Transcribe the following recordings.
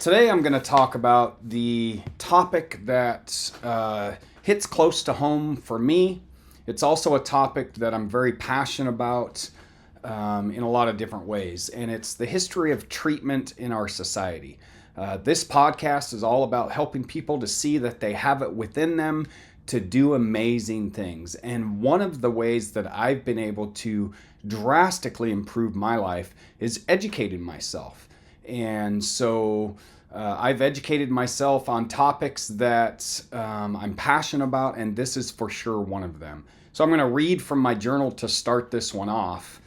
Today I'm going to talk about the topic that hits close to home for me. It's also a topic that I'm very passionate about in a lot of different ways, and it's the history of treatment in our society. This podcast is all about helping people to see that they have it within them to do amazing things. And one of the ways that I've been able to drastically improve my life is educating myself. And so I've educated myself on topics that I'm passionate about, and this is for sure one of them. So I'm going to read from my journal to start this one off,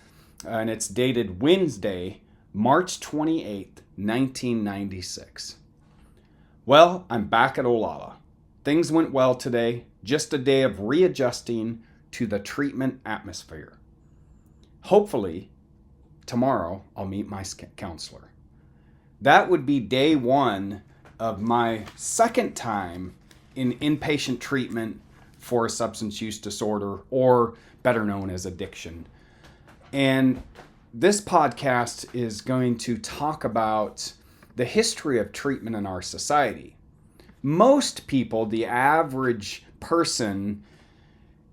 and it's dated Wednesday, March 28th, 1996. Well, I'm back at Olalla. Things went well today, just a day of readjusting to the treatment atmosphere. Hopefully, tomorrow I'll meet my counselor. That would be day one of my second time in inpatient treatment for a substance use disorder, or better known as addiction. And this podcast is going to talk about the history of treatment in our society. Most people, the average person,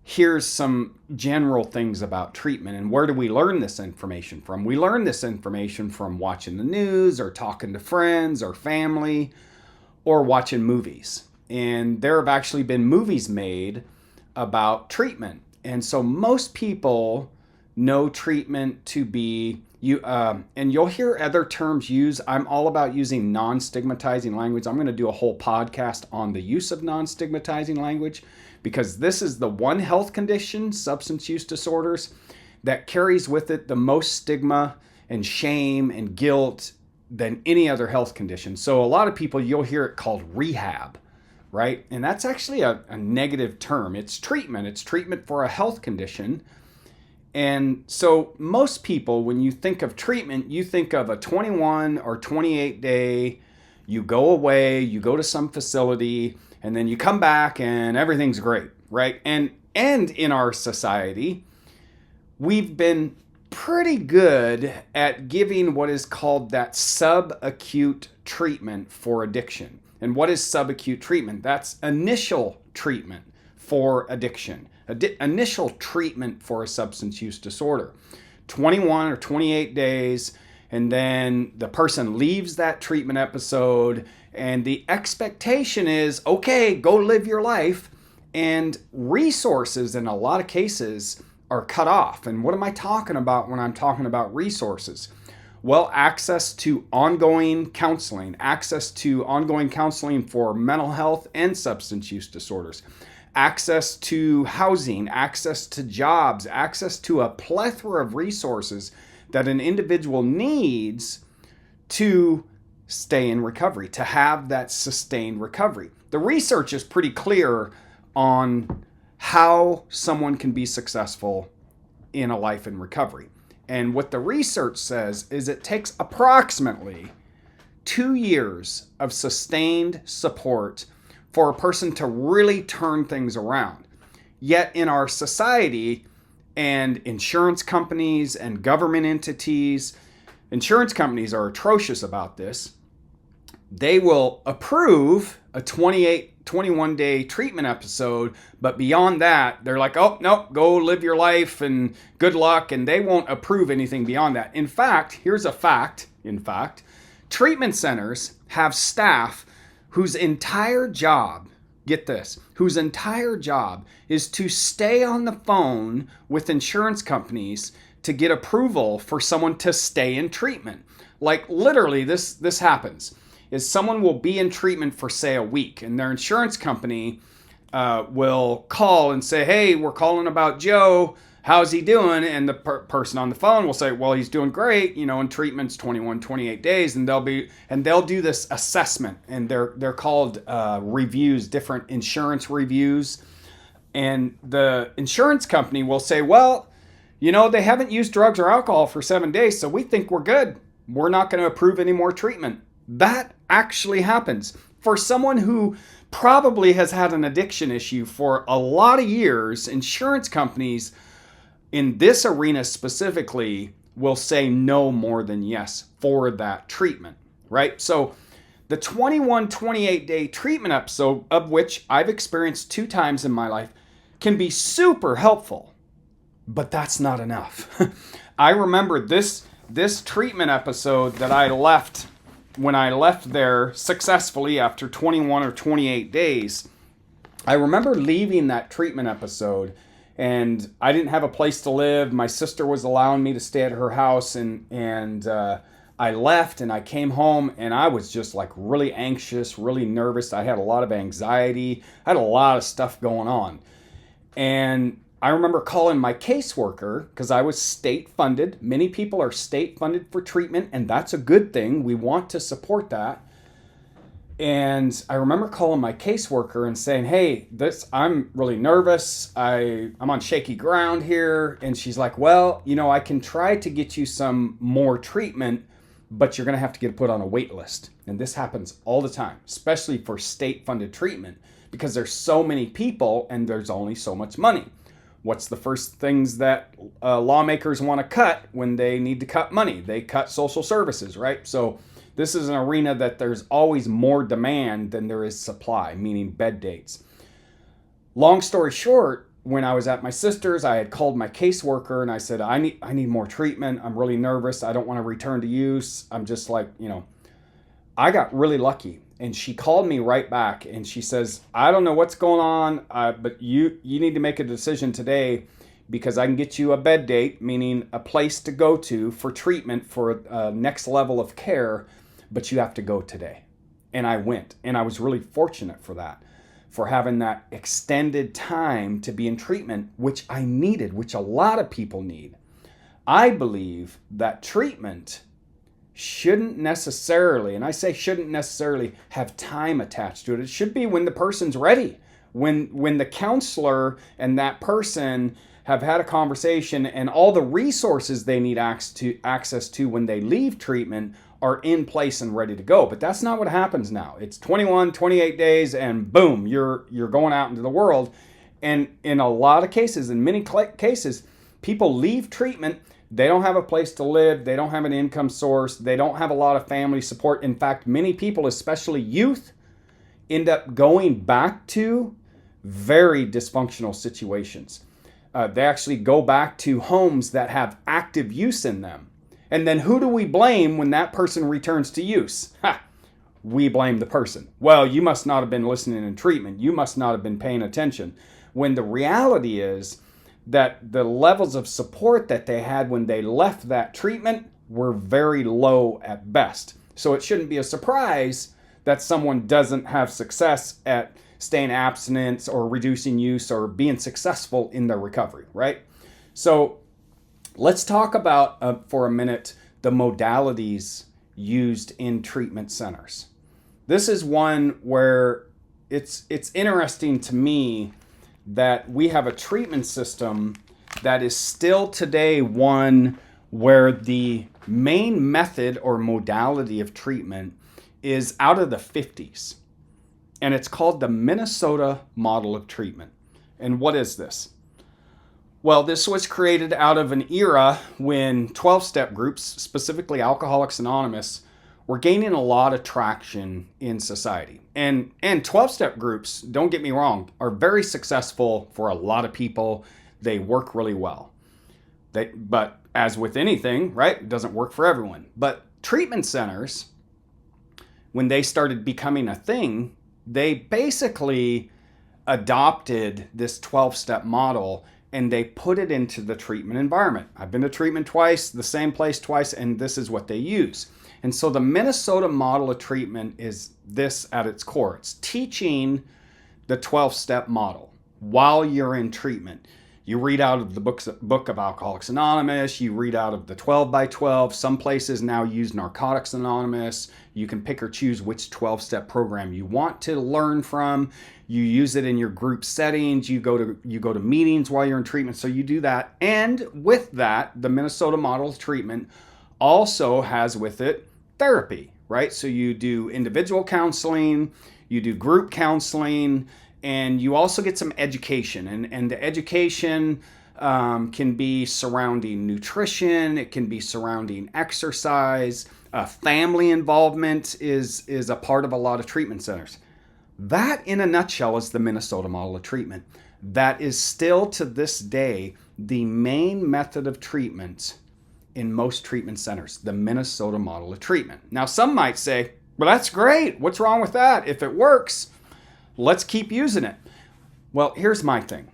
hears some general things about treatment. And where do we learn this information from? We learn this information from watching the news or talking to friends or family or watching movies. And there have actually been movies made about treatment. And so most people know treatment to be and you'll hear other terms used. I'm all about using non-stigmatizing language. I'm going to do a whole podcast on the use of non-stigmatizing language, because this is the one health condition, substance use disorders, that carries with it the most stigma and shame and guilt than any other health condition. So a lot of people, you'll hear it called rehab, right? And that's actually a negative term. It's treatment. It's treatment for a health condition. And so most people, when you think of treatment, you think of a 21 or 28 day, you go away, you go to some facility, and then you come back and everything's great, right? And in our society, we've been pretty good at giving what is called that subacute treatment for addiction. And what is subacute treatment? That's initial treatment for addiction. Initial treatment for a substance use disorder. 21 or 28 days, and then the person leaves that treatment episode, and the expectation is, okay, go live your life, and resources in a lot of cases are cut off. And what am I talking about when I'm talking about resources? Well, access to ongoing counseling for mental health and substance use disorders, access to housing, access to jobs, access to a plethora of resources that an individual needs to stay in recovery, to have that sustained recovery. The research is pretty clear on how someone can be successful in a life in recovery. And what the research says is it takes approximately 2 years of sustained support for a person to really turn things around. Yet in our society, and insurance companies and government entities, insurance companies are atrocious about this. They will approve a 21 day treatment episode, but beyond that, they're like, oh, no, go live your life and good luck, and they won't approve anything beyond that. In fact, here's a fact, treatment centers have staff whose entire job, get this, whose entire job is to stay on the phone with insurance companies to get approval for someone to stay in treatment. Like literally this happens, is someone will be in treatment for say a week, and their insurance company will call and say, hey, we're calling about Joe. How's he doing? And the person on the phone will say, well, he's doing great. In treatment's 21, 28 days. And they'll do this assessment, and they're called reviews, different insurance reviews. And the insurance company will say, well, they haven't used drugs or alcohol for 7 days, so we think we're good. We're not going to approve any more treatment. That actually happens. For someone who probably has had an addiction issue for a lot of years, insurance companies in this arena specifically will say no more than yes for that treatment, right? So The 21, 28-day treatment episode, of which I've experienced 2 times in my life, can be super helpful, but that's not enough. I remember this treatment episode that I left when I left there successfully after 21 or 28 days. I remember leaving that treatment episode, and I didn't have a place to live. My sister was allowing me to stay at her house, and I left and I came home, and I was just like really anxious, really nervous. I had a lot of anxiety. I had a lot of stuff going on. And I remember calling my caseworker, because I was state funded. Many people are state funded for treatment, and that's a good thing. We want to support that. And I remember calling my caseworker and saying, hey, I'm really nervous. I'm on shaky ground here. And she's like, well, I can try to get you some more treatment, but you're going to have to get put on a wait list. And this happens all the time, especially for state-funded treatment, because there's so many people and there's only so much money. What's the first things that lawmakers want to cut when they need to cut money? They cut social services, right? So this is an arena that there's always more demand than there is supply, meaning bed dates. Long story short, when I was at my sister's, I had called my caseworker and I said, I need more treatment. I'm really nervous. I don't want to return to use. I'm just like, I got really lucky. And she called me right back and she says, I don't know what's going on, but you need to make a decision today, because I can get you a bed date, meaning a place to go to for treatment for next level of care, but you have to go today. And I went, and I was really fortunate for that, for having that extended time to be in treatment, which I needed, which a lot of people need. I believe that treatment shouldn't necessarily, and I say shouldn't necessarily, have time attached to it. It should be when the person's ready, when the counselor and that person have had a conversation and all the resources they need access to when they leave treatment are in place and ready to go. But that's not what happens now. It's 21, 28 days and boom, you're going out into the world. And in a lot of cases, in many cases, people leave treatment. They don't have a place to live. They don't have an income source. They don't have a lot of family support. In fact, many people, especially youth, end up going back to very dysfunctional situations. They actually go back to homes that have active use in them. And then who do we blame when that person returns to use? We blame the person. Well, you must not have been listening in treatment. You must not have been paying attention. When the reality is that the levels of support that they had when they left that treatment were very low at best. So it shouldn't be a surprise that someone doesn't have success at staying abstinent or reducing use or being successful in their recovery, right? So let's talk about, for a minute, the modalities used in treatment centers. This is one where it's interesting to me that we have a treatment system that is still today one where the main method or modality of treatment is out of the 50s. And it's called the Minnesota model of treatment. And what is this? Well, this was created out of an era when 12-step groups, specifically Alcoholics Anonymous, were gaining a lot of traction in society. And 12-step groups, don't get me wrong, are very successful for a lot of people. They work really well. But as with anything, right, it doesn't work for everyone. But treatment centers, when they started becoming a thing, they basically adopted this 12-step model and they put it into the treatment environment. I've been to treatment twice, the same place twice, and this is what they use. And so the Minnesota model of treatment is this at its core. It's teaching the 12-step model while you're in treatment. You read out of the book of Alcoholics Anonymous. You read out of the 12 by 12. Some places now use Narcotics Anonymous. You can pick or choose which 12-step program you want to learn from. You use it in your group settings. You go to meetings while you're in treatment. So you do that. And with that, the Minnesota model of treatment also has with it therapy, right? So you do individual counseling, you do group counseling, and you also get some education. And the education can be surrounding nutrition. It can be surrounding exercise. family involvement is a part of a lot of treatment centers. That, in a nutshell, is the Minnesota model of treatment. That is still to this day the main method of treatment in most treatment centers, the Minnesota model of treatment. Now, some might say, well, that's great. What's wrong with that? If it works, let's keep using it. Well, here's my thing.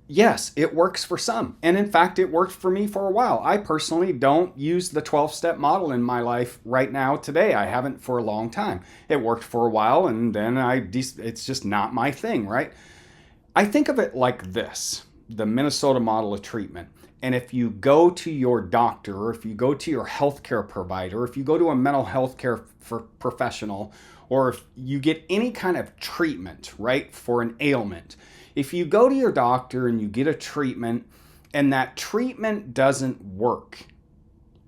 Yes, it works for some. And in fact, it worked for me for a while. I personally don't use the 12-step model in my life right now today. I haven't for a long time. It worked for a while, and then it's just not my thing, right? I think of it like this, the Minnesota model of treatment. And if you go to your doctor, or if you go to your healthcare provider, or if you go to a mental health care professional, or if you get any kind of treatment, right, for an ailment, if you go to your doctor and you get a treatment and that treatment doesn't work,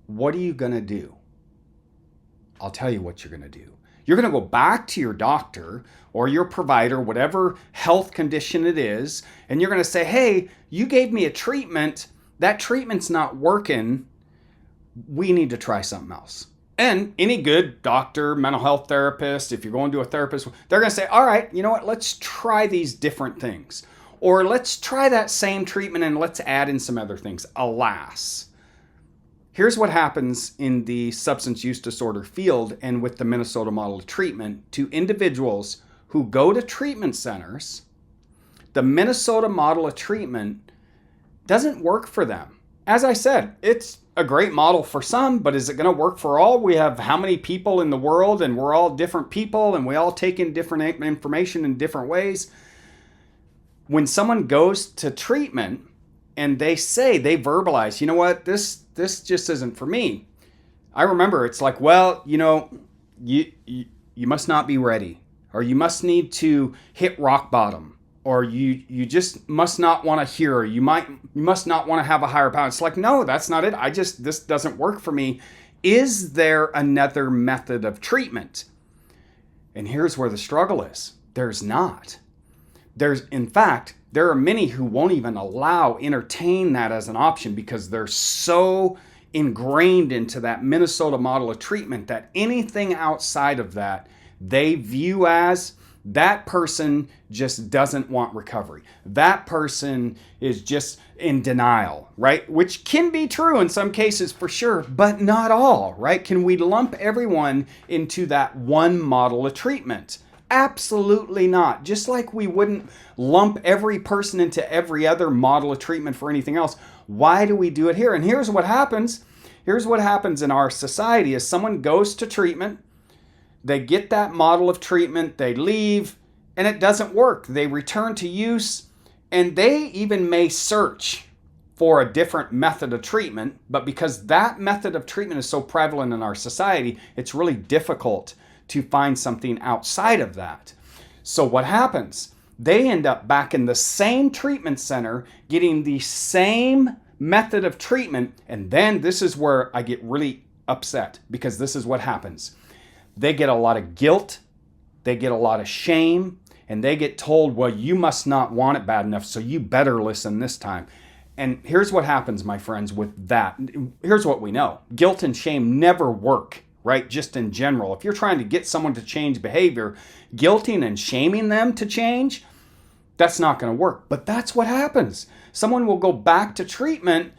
what are you going to do? I'll tell you what you're going to do. You're going to go back to your doctor or your provider, whatever health condition it is, and you're going to say, hey, you gave me a treatment. That treatment's not working. We need to try something else. And any good doctor, mental health therapist, if you're going to a therapist, they're going to say, all right, you know what, let's try these different things. Or let's try that same treatment and let's add in some other things. Alas, here's what happens in the substance use disorder field and with the Minnesota model of treatment to individuals who go to treatment centers. The Minnesota model of treatment doesn't work for them. As I said, it's a great model for some, but is it going to work for all? We have how many people in the world, and we're all different people, and we all take in different information in different ways. When someone goes to treatment and they verbalize, you know what, this just isn't for me. I remember it's like, well, you know, you must not be ready, or you must need to hit rock bottom, or you just must not want to hear, you must not want to have a higher power. It's like, no, that's not it. This doesn't work for me. Is there another method of treatment? And here's where the struggle is. There's not. In fact, there are many who won't even entertain that as an option because they're so ingrained into that Minnesota model of treatment that anything outside of that they view as that person just doesn't want recovery. That person is just in denial, right? Which can be true in some cases for sure, but not all, right? Can we lump everyone into that one model of treatment? Absolutely not. Just like we wouldn't lump every person into every other model of treatment for anything else. Why do we do it here? And here's what happens. Here's what happens in our society is someone goes to treatment, they get that model of treatment, they leave, and it doesn't work. They return to use, and they even may search for a different method of treatment, but because that method of treatment is so prevalent in our society, it's really difficult to find something outside of that. So what happens? They end up back in the same treatment center getting the same method of treatment, and then this is where I get really upset because this is what happens. They get a lot of guilt, they get a lot of shame, and they get told, well, you must not want it bad enough, so you better listen this time. And here's what happens, my friends, with that. Here's what we know. Guilt and shame never work, right? Just in general. If you're trying to get someone to change behavior, guilting and shaming them to change, that's not going to work. But that's what happens. Someone will go back to treatment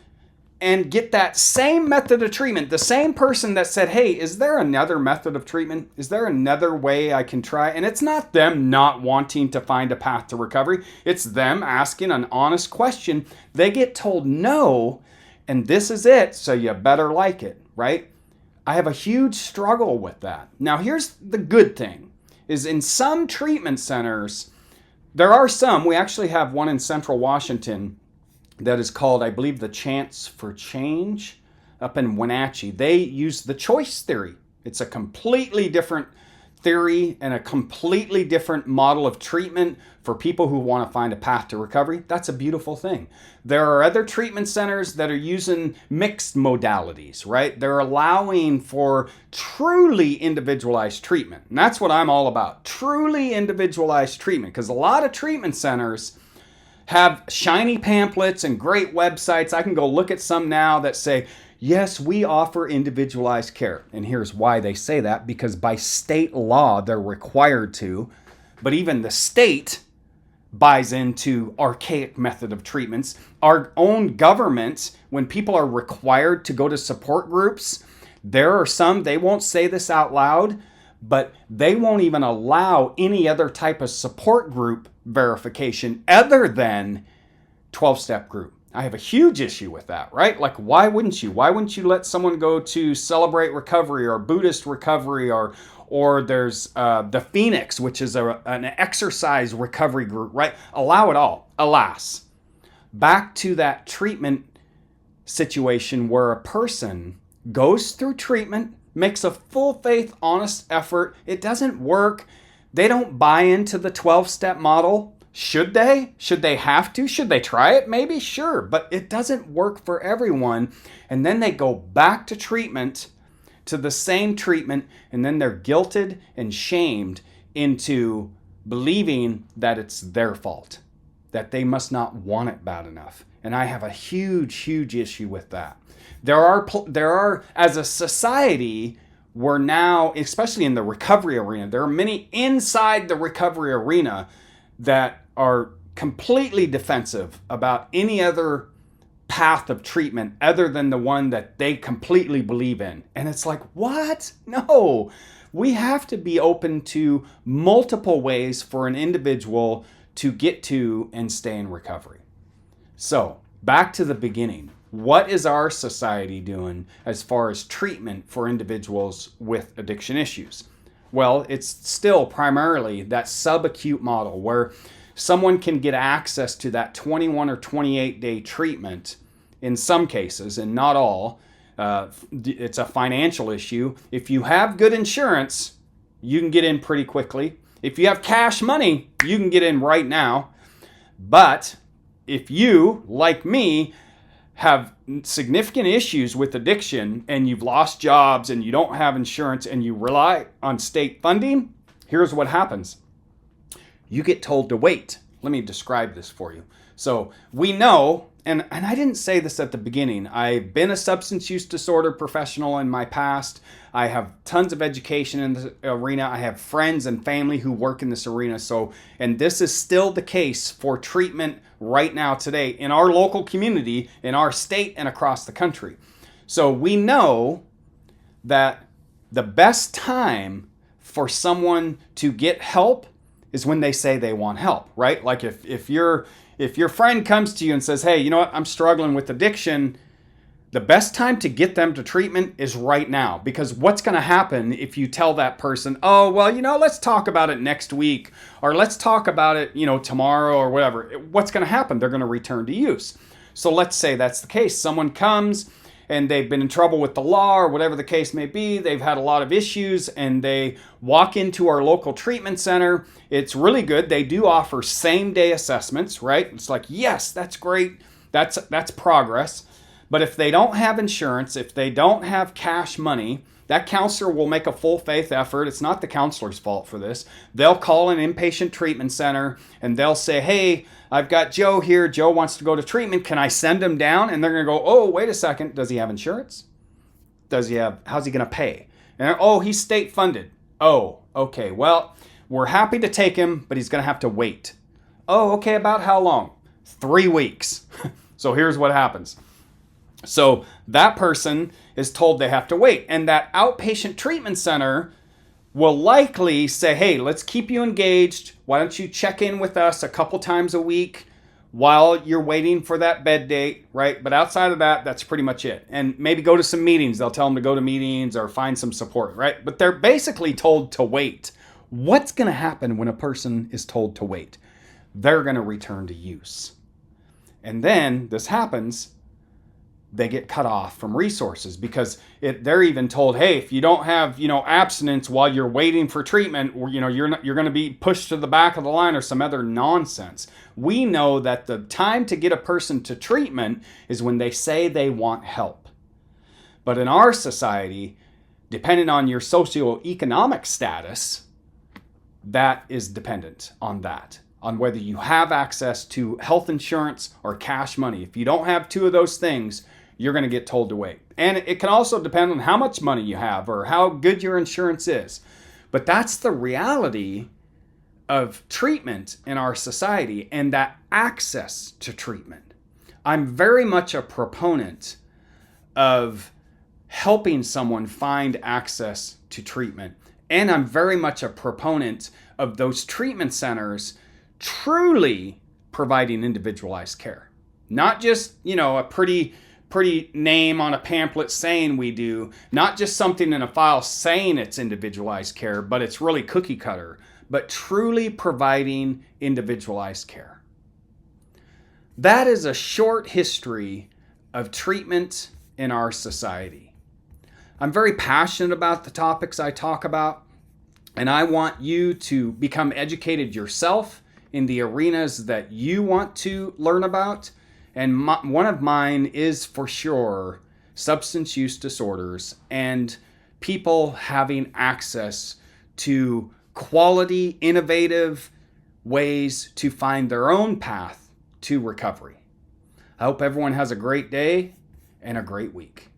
and get that same method of treatment. The same person that said, hey, is there another method of treatment? Is there another way I can try? And it's not them not wanting to find a path to recovery. It's them asking an honest question. They get told no, and this is it, so you better like it, right? I have a huge struggle with that. Now, here's the good thing, is in some treatment centers, there are some, we actually have one in Central Washington that is called, I believe, the Chance for Change up in Wenatchee. They use the choice theory. It's a completely different theory and a completely different model of treatment for people who want to find a path to recovery. That's a beautiful thing. There are other treatment centers that are using mixed modalities, right? They're allowing for truly individualized treatment. And that's what I'm all about, truly individualized treatment, because a lot of treatment centers have shiny pamphlets and great websites. I can go look at some now that say, Yes, we offer individualized care. And here's why they say that, because by state law, they're required to. But even the state buys into archaic method of treatments. Our own government, when people are required to go to support groups, there are some, they won't say this out loud, but they won't even allow any other type of support group verification other than 12-step group. I have a huge issue with that, right? Like, why wouldn't you? Why wouldn't you let someone go to Celebrate Recovery or Buddhist Recovery, or there's the Phoenix, which is an exercise recovery group, right? Allow it all. Alas, back to that treatment situation where a person goes through treatment, makes a full faith, honest effort. It doesn't work. They don't buy into the 12-step model. Should they? Should they have to? Should they try it? Maybe, sure. But it doesn't work for everyone. And then they go back to treatment, to the same treatment, and then they're guilted and shamed into believing that it's their fault, that they must not want it bad enough. And I have a huge, huge issue with that. There are, as a society, we're now, especially in the recovery arena, there are many inside the recovery arena that are completely defensive about any other path of treatment other than the one that they completely believe in. And it's like, what? No, we have to be open to multiple ways for an individual to get to and stay in recovery. So back to the beginning. What is our society doing as far as treatment for individuals with addiction issues? Well, it's still primarily that subacute model where someone can get access to that 21 or 28 day treatment in some cases, and not all. It's a financial issue. If you have good insurance, you can get in pretty quickly. If you have cash money, you can get in right now. But if you, like me, have significant issues with addiction and you've lost jobs and you don't have insurance and you rely on state funding, here's what happens. You get told to wait. Let me describe this for you. So we know, and I didn't say this at the beginning, I've been a substance use disorder professional in my past. I have tons of education in the arena. I have friends and family who work in this arena. So, and this is still the case for treatment right now today in our local community, in our state, and across the country. So we know that the best time for someone to get help is when they say they want help, right? Like if your friend comes to you and says, hey, you know what, I'm struggling with addiction, the best time to get them to treatment is right now. Because what's going to happen if you tell that person, oh, well, you know, let's talk about it next week, or let's talk about it, you know, tomorrow or whatever. What's going to happen? They're going to return to use. So let's say that's the case. Someone comes and they've been in trouble with the law or whatever the case may be. They've had a lot of issues and they walk into our local treatment center. It's really good. They do offer same-day assessments, right? It's like, yes, that's great. That's progress. But if they don't have insurance, if they don't have cash money, that counselor will make a full faith effort. It's not the counselor's fault for this. They'll call an inpatient treatment center and they'll say, hey, I've got Joe here. Joe wants to go to treatment. Can I send him down? And they're going to go, oh, wait a second. Does he have insurance? How's he going to pay? And oh, he's state funded. Oh, okay. Well, we're happy to take him, but he's going to have to wait. Oh, okay. About how long? 3 weeks. So here's what happens. So that person is told they have to wait. And that outpatient treatment center will likely say, hey, let's keep you engaged. Why don't you check in with us a couple times a week while you're waiting for that bed date, right? But outside of that, that's pretty much it. And maybe go to some meetings. They'll tell them to go to meetings or find some support, right? But they're basically told to wait. What's going to happen when a person is told to wait? They're going to return to use. And then this happens, they get cut off from resources because they're even told, hey, if you don't have, abstinence while you're waiting for treatment, or, you're going to be pushed to the back of the line or some other nonsense. We know that the time to get a person to treatment is when they say they want help. But in our society, depending on your socioeconomic status, that is dependent on that, on whether you have access to health insurance or cash money. If you don't have two of those things, you're going to get told to wait. And it can also depend on how much money you have or how good your insurance is. But that's the reality of treatment in our society and that access to treatment. I'm very much a proponent of helping someone find access to treatment. And I'm very much a proponent of those treatment centers truly providing individualized care. Not just, a pretty name on a pamphlet saying we do, not just something in a file saying it's individualized care, but it's really cookie cutter, but truly providing individualized care. That is a short history of treatment in our society. I'm very passionate about the topics I talk about, and I want you to become educated yourself in the arenas that you want to learn about. And one of mine is for sure substance use disorders and people having access to quality, innovative ways to find their own path to recovery. I hope everyone has a great day and a great week.